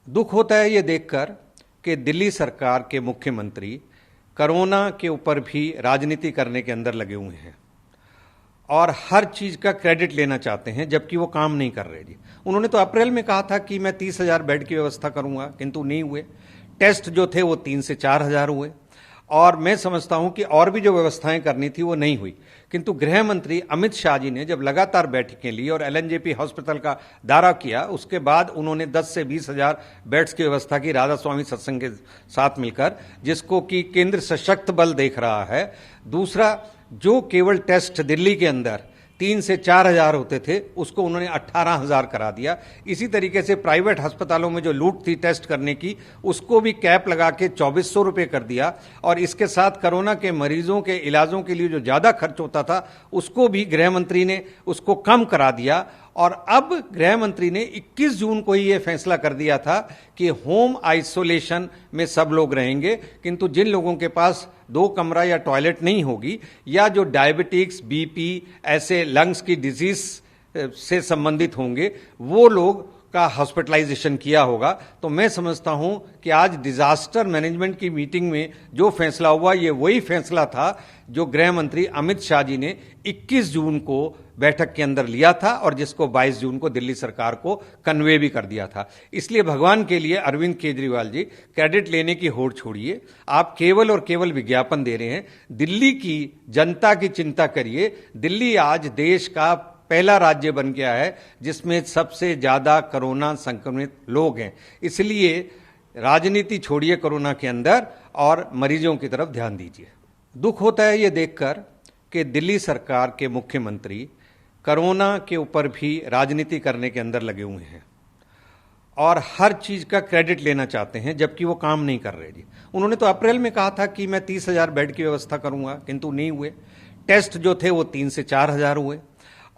दुख होता है ये देखकर कि दिल्ली सरकार के मुख्यमंत्री कोरोना के ऊपर भी राजनीति करने के अंदर लगे हुए हैं और हर चीज का क्रेडिट लेना चाहते हैं, जबकि वो काम नहीं कर रहे जी। उन्होंने तो अप्रैल में कहा था कि मैं 30,000 बेड की व्यवस्था करूंगा, किंतु नहीं हुए। टेस्ट जो थे वो 3 से 4,000 हुए और मैं समझता हूं कि और भी जो व्यवस्थाएं करनी थी वो नहीं हुई। किंतु गृह मंत्री अमित शाह जी ने जब लगातार बैठकें ली और एलएनजेपी हॉस्पिटल का दौरा किया, उसके बाद उन्होंने 10 से 20,000 बेड्स की व्यवस्था की राधा स्वामी सत्संग के साथ मिलकर, जिसको कि केंद्र सशक्त बल देख रहा है। दूसरा, जो केवल टेस्ट दिल्ली के अंदर 3 से 4,000 होते थे, उसको उन्होंने 18,000 करा दिया। इसी तरीके से प्राइवेट अस्पतालों में जो लूट थी टेस्ट करने की, उसको भी कैप लगा के 2,400 रुपये कर दिया। और इसके साथ कोरोना के मरीजों के इलाजों के लिए जो ज्यादा खर्च होता था, उसको भी गृह मंत्री ने उसको कम करा दिया। और अब गृह मंत्री ने 21 जून को ही यह फैसला कर दिया था कि होम आइसोलेशन में सब लोग रहेंगे, किंतु जिन लोगों के पास 2 कमरा या टॉयलेट नहीं होगी, या जो डायबिटिक्स, बीपी, ऐसे लंग्स की डिजीज से संबंधित होंगे, वो लोग का हॉस्पिटलाइजेशन किया होगा। तो मैं समझता हूं कि आज डिजास्टर मैनेजमेंट की मीटिंग में जो फैसला हुआ, ये वही फैसला था जो गृह मंत्री अमित शाह जी ने 21 जून को बैठक के अंदर लिया था और जिसको 22 जून को दिल्ली सरकार को कन्वे भी कर दिया था। इसलिए भगवान के लिए अरविंद केजरीवाल जी, क्रेडिट लेने की होड़ छोड़िए। आप केवल और केवल विज्ञापन दे रहे हैं। दिल्ली की जनता की चिंता करिए। दिल्ली आज देश का पहला राज्य बन गया है जिसमें सबसे ज्यादा कोरोना संक्रमित लोग हैं। इसलिए राजनीति छोड़िए कोरोना के अंदर और मरीजों की तरफ ध्यान दीजिए। दुख होता है ये देखकर कि दिल्ली सरकार के मुख्यमंत्री कोरोना के ऊपर भी राजनीति करने के अंदर लगे हुए हैं और हर चीज का क्रेडिट लेना चाहते हैं, जबकि वो काम नहीं कर रहे जी। उन्होंने तो अप्रैल में कहा था कि मैं 30,000 बेड की व्यवस्था करूंगा, किंतु नहीं हुए। टेस्ट जो थे वो 3 से 4,000 हुए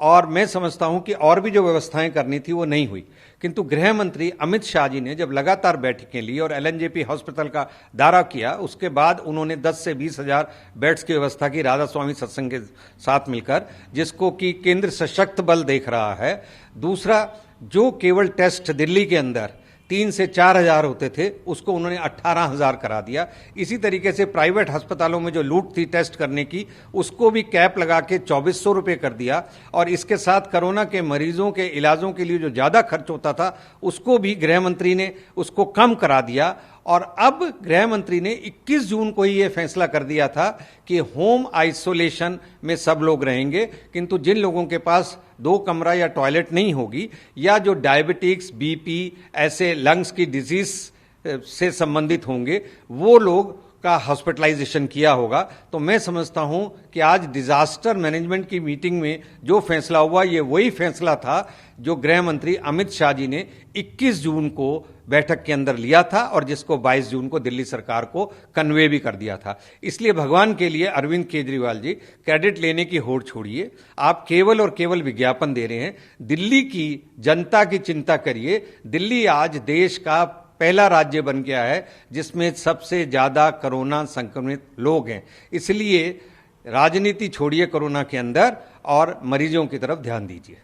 और मैं समझता हूं कि और भी जो व्यवस्थाएं करनी थी वो नहीं हुई। किंतु गृह मंत्री अमित शाह जी ने जब लगातार बैठकें ली और एलएनजेपी हॉस्पिटल का दौरा किया, उसके बाद उन्होंने 10 से 20,000 बेड्स की व्यवस्था की राधा स्वामी सत्संग के साथ मिलकर, जिसको कि केंद्र सशक्त बल देख रहा है। दूसरा, जो केवल टेस्ट दिल्ली के अंदर 3 से 4,000 होते थे, उसको उन्होंने 18,000 करा दिया। इसी तरीके से प्राइवेट अस्पतालों में जो लूट थी टेस्ट करने की, उसको भी कैप लगा के 2,400 रुपये कर दिया। और इसके साथ कोरोना के मरीजों के इलाजों के लिए जो ज्यादा खर्च होता था, उसको भी गृह मंत्री ने उसको कम करा दिया। और अब गृह मंत्री ने 21 जून को ही यह फैसला कर दिया था कि होम आइसोलेशन में सब लोग रहेंगे, किंतु जिन लोगों के पास 2 कमरा या टॉयलेट नहीं होगी, या जो डायबिटिक्स, बीपी, ऐसे लंग्स की डिजीज से संबंधित होंगे, वो लोग का हॉस्पिटलाइजेशन किया होगा। तो मैं समझता हूं कि आज डिजास्टर मैनेजमेंट की मीटिंग में जो फैसला हुआ, ये वही फैसला था जो गृह मंत्री अमित शाह जी ने 21 जून को बैठक के अंदर लिया था और जिसको 22 जून को दिल्ली सरकार को कन्वे भी कर दिया था। इसलिए भगवान के लिए अरविंद केजरीवाल जी, क्रेडिट लेने की होड़ छोड़िए। आप केवल और केवल विज्ञापन दे रहे हैं। दिल्ली की जनता की चिंता करिए। दिल्ली आज देश का पहला राज्य बन गया है जिसमें सबसे ज्यादा कोरोना संक्रमित लोग हैं। इसलिए राजनीति छोड़िए कोरोना के अंदर और मरीजों की तरफ ध्यान दीजिए।